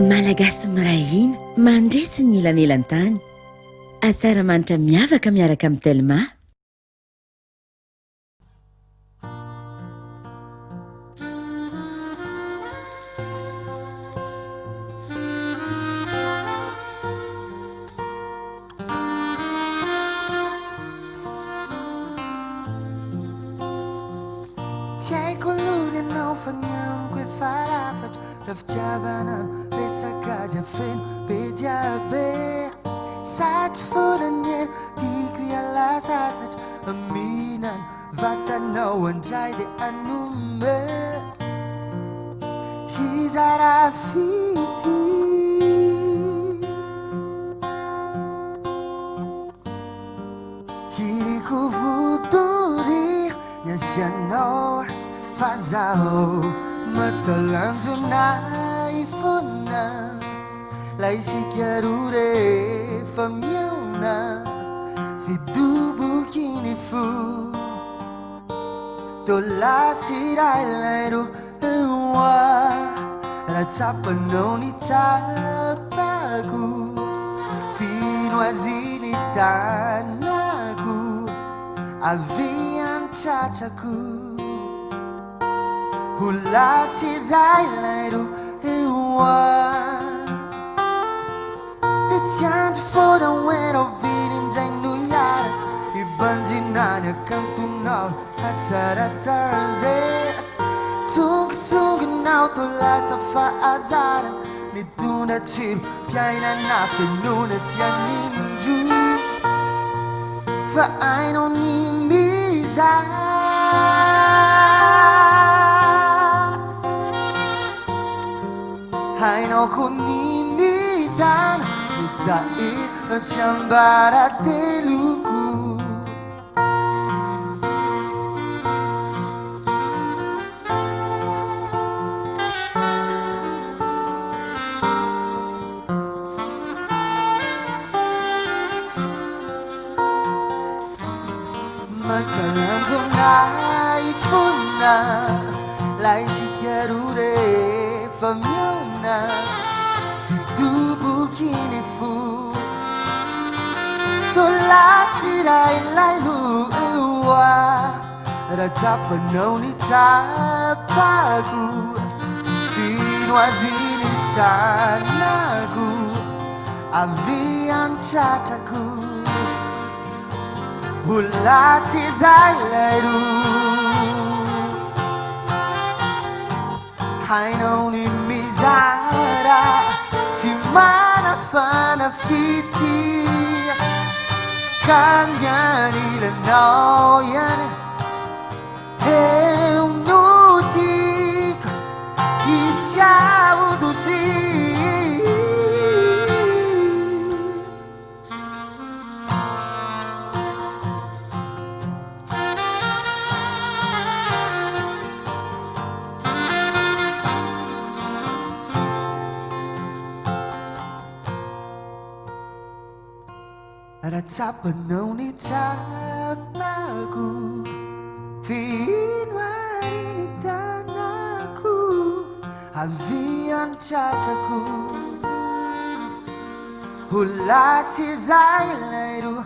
Malagasy mirahina mandresy ny ilanelan-tany atsara-manitra miavaka miaraka amin'ny Telma. Tsy haiko aloha ianao fa ny amiko efa lafatra raha fitiavana no resaka dia feno be diabe satry volana eny tiako hiala sasatra aminany vatanao andray dia hanome izara fity iriko votory ny asianao fa zaho matalanjo na ifona la isika roa rehefa miaona fidoboky ny fo tolasirailay roa raha tsapanao ny tsapako finoaziny tanako avy antratrako holasirailay roa dia tsy andry foana hoena oviny indray no hiara ibanjinany akantonao atsara tare tsongotsongonao tolasa fa azara nitondra tsiro mpiainana fenona tsy anindro fa ainao ny mizara ainao ko ny midana mitahiry no tsy ambarateloko matalanjo na ifona la isika roa rehefa miaona fidoboky ny fo tolasirailay roa raha tsapanao ny tsapako finoaziny tanako avy antratrako holasirailay roa hainao ny mizara tsy manafanafity kandianilanao ihany eo no tiako isiaodozy raha tsapanao ny tsapako finoariny tanako avy antratrako holasirailay roa